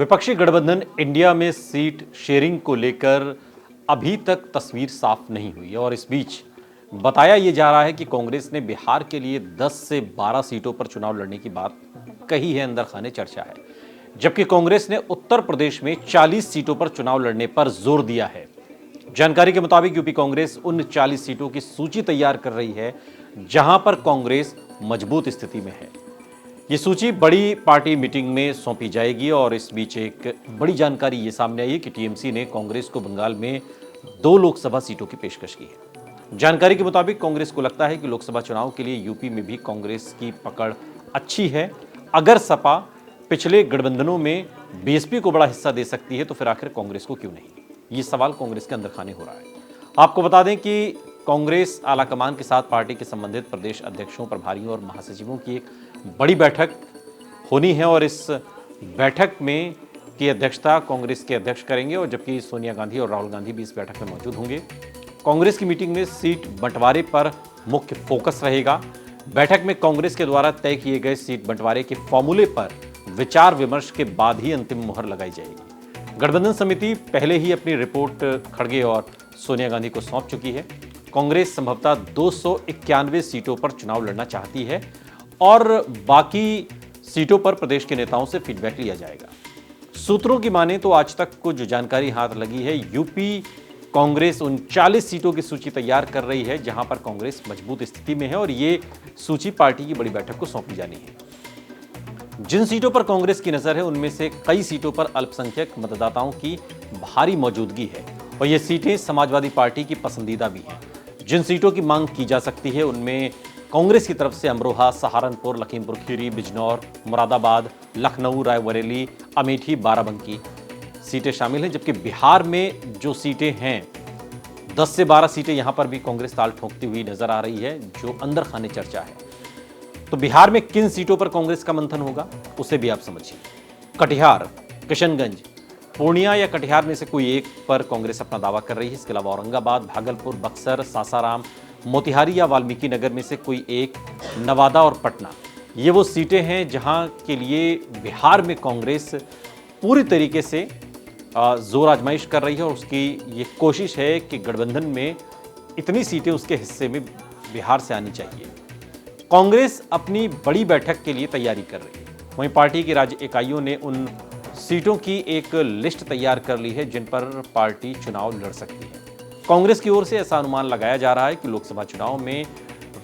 विपक्षी गठबंधन इंडिया में सीट शेयरिंग को लेकर अभी तक तस्वीर साफ नहीं हुई और इस बीच बताया यह जा रहा है कि कांग्रेस ने बिहार के लिए 10 से 12 सीटों पर चुनाव लड़ने की बात कही है, अंदर खाने चर्चा है। जबकि कांग्रेस ने उत्तर प्रदेश में 40 सीटों पर चुनाव लड़ने पर जोर दिया है। जानकारी के मुताबिक यूपी कांग्रेस उन 40 सीटों की सूची तैयार कर रही है जहां पर कांग्रेस मजबूत स्थिति में है। ये सूची बड़ी पार्टी मीटिंग में सौंपी जाएगी और इस बीच एक बड़ी जानकारी ये सामने आई है कि टीएमसी ने कांग्रेस को बंगाल में 2 लोकसभा सीटों की पेशकश की है। जानकारी के मुताबिक कांग्रेस को लगता है कि लोकसभा चुनाव के लिए यूपी में भी कांग्रेस की पकड़ अच्छी है। अगर सपा पिछले गठबंधनों में बीएसपी को बड़ा हिस्सा दे सकती है तो फिर आखिर कांग्रेस को क्यों नहीं? ये सवाल कांग्रेस के अंदर खाने हो रहा है। आपको बता दें कि कांग्रेस आलाकमान के साथ पार्टी के संबंधित प्रदेश अध्यक्षों, प्रभारियों और महासचिवों की एक बड़ी बैठक होनी है और इस बैठक में की अध्यक्षता कांग्रेस के अध्यक्ष करेंगे और जबकि सोनिया गांधी और राहुल गांधी भी इस बैठक में मौजूद होंगे। कांग्रेस की मीटिंग में सीट बंटवारे पर मुख्य फोकस रहेगा। बैठक में कांग्रेस के द्वारा तय किए गए सीट बंटवारे के फॉर्मूले पर विचार विमर्श के बाद ही अंतिम मुहर लगाई जाएगी। गठबंधन समिति पहले ही अपनी रिपोर्ट खड़गे और सोनिया गांधी को सौंप चुकी है। कांग्रेस संभवतः 291 सीटों पर चुनाव लड़ना चाहती है और बाकी सीटों पर प्रदेश के नेताओं से फीडबैक लिया जाएगा। सूत्रों की माने तो आज तक को जो जानकारी हाथ लगी है, यूपी कांग्रेस उन 40 सीटों की सूची तैयार कर रही है जहां पर कांग्रेस मजबूत स्थिति में है और ये सूची पार्टी की बड़ी बैठक को सौंपी जानी है। जिन सीटों पर कांग्रेस की नजर है उनमें से कई सीटों पर अल्पसंख्यक मतदाताओं की भारी मौजूदगी है और ये सीटें समाजवादी पार्टी की पसंदीदा भी हैं। जिन सीटों की मांग की जा सकती है उनमें कांग्रेस की तरफ से अमरोहा, सहारनपुर, लखीमपुर खीरी, बिजनौर, मुरादाबाद, लखनऊ, रायबरेली, अमेठी, बाराबंकी सीटें शामिल हैं। जबकि बिहार में जो सीटें हैं 10 से 12 सीटें यहां पर भी कांग्रेस ताल ठोकती हुई नजर आ रही है, जो अंदर खाने चर्चा है। तो बिहार में किन सीटों पर कांग्रेस का मंथन होगा उसे भी आप समझिए। कटिहार, किशनगंज, पूर्णिया या कटिहार में से कोई एक पर कांग्रेस अपना दावा कर रही है। इसके अलावा औरंगाबाद, भागलपुर, बक्सर, सासाराम, मोतिहारी या वाल्मीकि नगर में से कोई एक, नवादा और पटना, ये वो सीटें हैं जहां के लिए बिहार में कांग्रेस पूरी तरीके से जोर आजमाइश कर रही है और उसकी ये कोशिश है कि गठबंधन में इतनी सीटें उसके हिस्से में बिहार से आनी चाहिए। कांग्रेस अपनी बड़ी बैठक के लिए तैयारी कर रही है। वहीं पार्टी की राज्य इकाइयों ने उन सीटों की एक लिस्ट तैयार कर ली है जिन पर पार्टी चुनाव लड़ सकती है। कांग्रेस की ओर से ऐसा अनुमान लगाया जा रहा है कि लोकसभा चुनाव में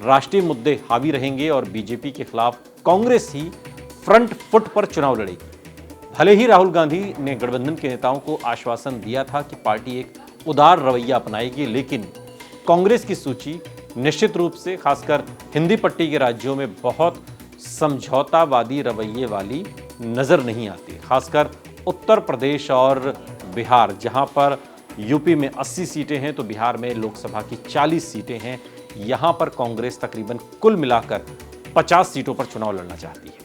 राष्ट्रीय मुद्दे हावी रहेंगे और बीजेपी के खिलाफ कांग्रेस ही फ्रंट फुट पर चुनाव लड़ेगी। भले ही राहुल गांधी ने गठबंधन के नेताओं को आश्वासन दिया था कि पार्टी एक उदार रवैया अपनाएगी, लेकिन कांग्रेस की सूची निश्चित रूप से खासकर हिंदी पट्टी के राज्यों में बहुत समझौतावादी रवैये वाली नजर नहीं आती। खासकर उत्तर प्रदेश और बिहार, जहां पर यूपी में 80 सीटें हैं तो बिहार में लोकसभा की 40 सीटें हैं। यहां पर कांग्रेस तकरीबन कुल मिलाकर 50 सीटों पर चुनाव लड़ना चाहती है।